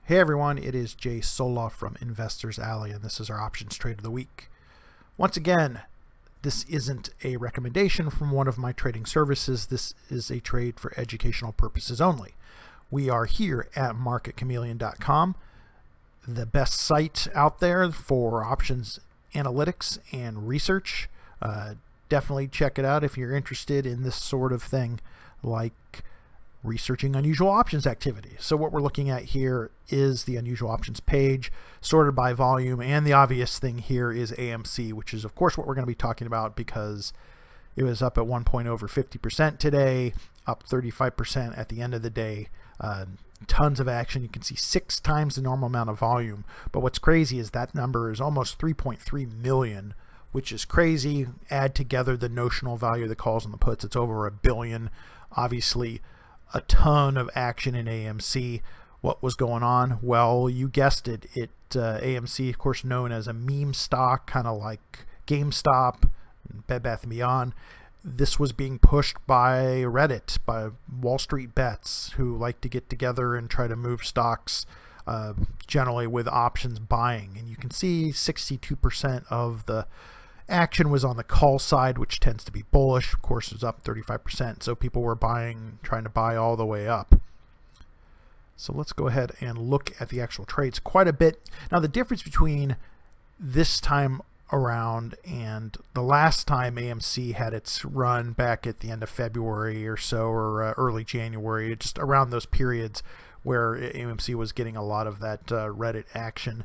Hey everyone, it is Jay Soloff from Investors Alley, and this is our options trade of the week. Once again, this isn't a recommendation from one of my trading services. This is a trade for educational purposes only. We are here at marketchameleon.com, the best site out there for options analytics and research. Definitely check it out if you're interested in this sort of thing, like researching unusual options activity. So what we're looking at here is the unusual options page sorted by volume, and the obvious thing here is AMC, which is of course what we're going to be talking about because it was up at one point over 50% today, up 35% at the end of the day. Tons of action. You can see 6 times the normal amount of volume, but what's crazy is that number is almost 3.3 million, which is crazy. Add together the notional value of the calls and the puts, it's over $1 billion. Obviously a ton of action in AMC. What was going on? Well, you guessed it. AMC, of course, known as a meme stock, kind of like GameStop, Bed Bath & Beyond. This was being pushed by Reddit, by Wall Street Bets, who like to get together and try to move stocks, generally with options buying. And you can see 62% of the action was on the call side, which tends to be bullish. Of course, it was up 35%, so people were buying, trying to buy all the way up. So let's go ahead and look at the actual trades quite a bit. Now, the difference between this time around and the last time AMC had its run back at the end of February or so, or early January, just around those periods where AMC was getting a lot of that Reddit action,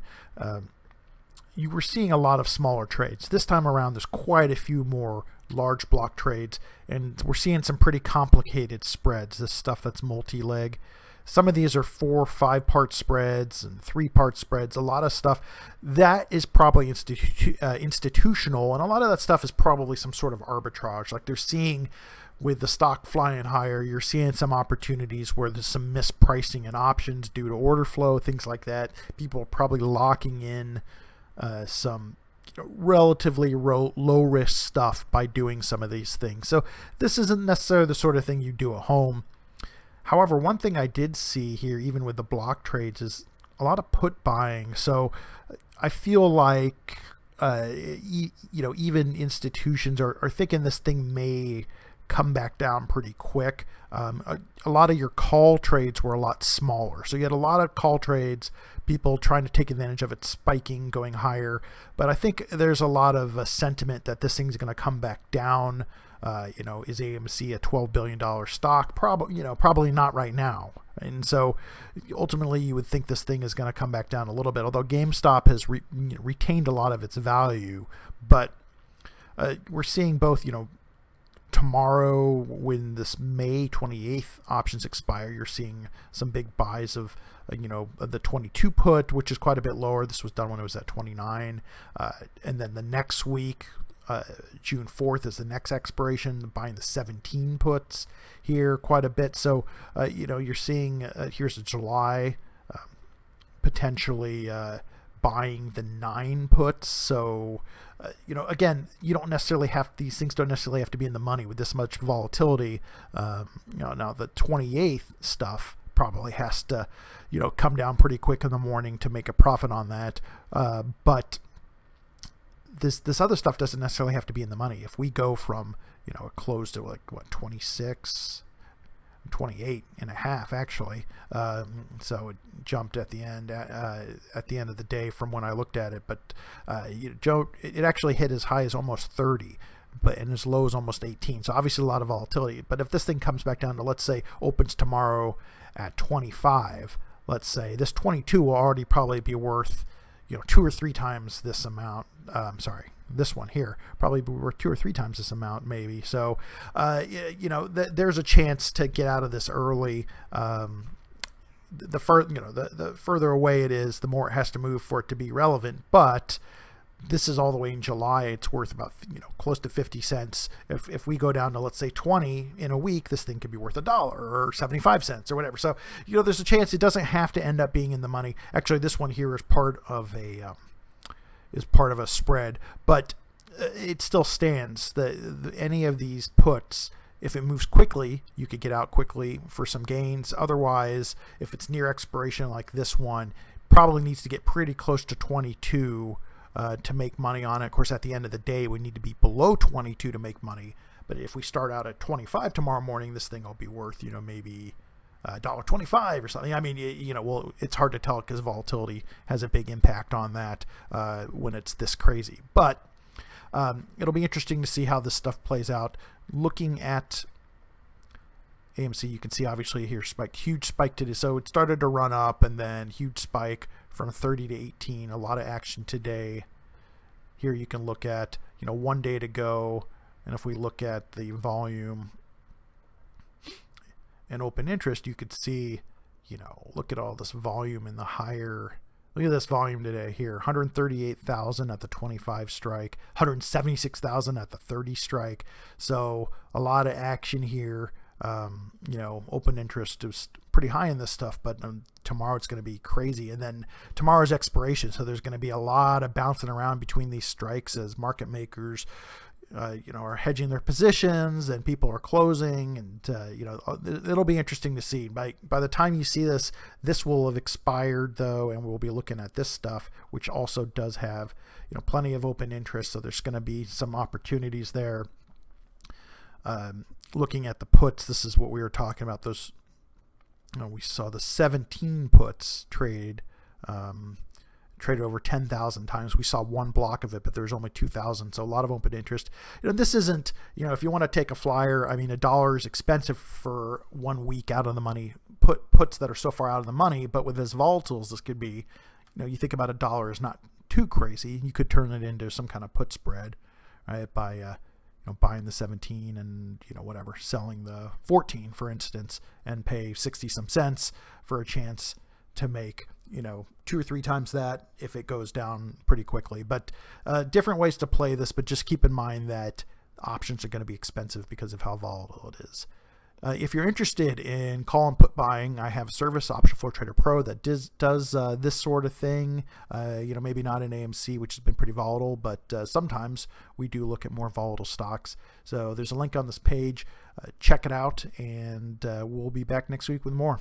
you were seeing a lot of smaller trades. This time around, there's quite a few more large block trades, and we're seeing some pretty complicated spreads, this stuff that's multi-leg. Some of these are 4 or 5 part spreads and 3 part spreads, a lot of stuff. That is probably institutional, and a lot of that stuff is probably some sort of arbitrage. Like they're seeing with the stock flying higher, you're seeing some opportunities where there's some mispricing in options due to order flow, things like that. People are probably locking in some relatively low risk stuff by doing some of these things. So this isn't necessarily the sort of thing you do at home. However, one thing I did see here, even with the block trades, is a lot of put buying. So I feel like even institutions are thinking this thing may come back down pretty quick. A lot of your call trades were a lot smaller, so you had a lot of call trades, people trying to take advantage of it spiking, going higher. But I think there's a lot of sentiment that this thing's going to come back down. Is AMC a $12 billion stock? Probably not right now. And so ultimately you would think this thing is going to come back down a little bit, although GameStop has retained a lot of its value. But we're seeing both, tomorrow, when this May 28th options expire, you're seeing some big buys of the 22 put, which is quite a bit lower. This was done when it was at 29, and then the next week, June 4th is the next expiration, buying the 17 puts here quite a bit. So you're seeing here's a July, potentially buying the 9 puts. So again, you don't necessarily have, these things don't necessarily have to be in the money with this much volatility. Now the 28th stuff probably has to come down pretty quick in the morning to make a profit on that, but this other stuff doesn't necessarily have to be in the money. If we go from a close to like 26, 28 and a half actually, so it jumped at the end of the day from when I looked at it, but it actually hit as high as almost 30, and as low as almost 18. So obviously a lot of volatility. But if this thing comes back down to, let's say, opens tomorrow at 25, let's say, this 22 will already probably be worth 2 or 3 times this amount. This one here probably be worth 2 or 3 times this amount, maybe. So there's a chance to get out of this early. The further away it is, the more it has to move for it to be relevant. But this is all the way in July. It's worth about close to 50 cents. If we go down to, let's say, 20 in a week, this thing could be worth $1 or 75 cents or whatever. So there's a chance it doesn't have to end up being in the money. Actually, this one here is part of a spread, but it still stands. Any of these puts If it moves quickly, you could get out quickly for some gains. Otherwise, if it's near expiration like this one, probably needs to get pretty close to 22 to make money on it. Of course, at the end of the day, we need to be below 22 to make money. But if we start out at 25 tomorrow morning, this thing will be worth, maybe $1.25 or something. I mean, well, it's hard to tell because volatility has a big impact on that when it's this crazy. But it'll be interesting to see how this stuff plays out. Looking at AMC, you can see obviously here spiked, huge spike today. So it started to run up and then huge spike from 30 to 18. A lot of action today. Here you can look at, 1 day to go. And if we look at the volume and open interest, you could see, look at all this volume in the higher. Look at this volume today here, 138,000 at the 25 strike, 176,000 at the 30 strike. So a lot of action here. Open interest is pretty high in this stuff, but tomorrow it's going to be crazy. And then tomorrow's expiration. So there's going to be a lot of bouncing around between these strikes as market makers are hedging their positions and people are closing, and it'll be interesting to see. By the time you see this will have expired though, and we'll be looking at this stuff, which also does have plenty of open interest. So there's going to be some opportunities there. Looking at the puts, this is what we were talking about. Those, we saw the 17 puts traded over 10,000 times. We saw one block of it, but there's only 2,000. So a lot of open interest. This isn't, if you want to take a flyer, I mean, $1 is expensive for 1 week out of the money. Puts that are so far out of the money, but with as volatile as this could be, you think about $1 is not too crazy. You could turn it into some kind of put spread, right? By buying the 17 and whatever, selling the 14, for instance, and pay 60 some cents for a chance to make 2 or 3 times that if it goes down pretty quickly. But different ways to play this, but just keep in mind that options are going to be expensive because of how volatile it is. If you're interested in call and put buying, I have a service, Option Flow Trader Pro, that does this sort of thing. Maybe not in AMC, which has been pretty volatile, but sometimes we do look at more volatile stocks. So there's a link on this page. Check it out, and we'll be back next week with more.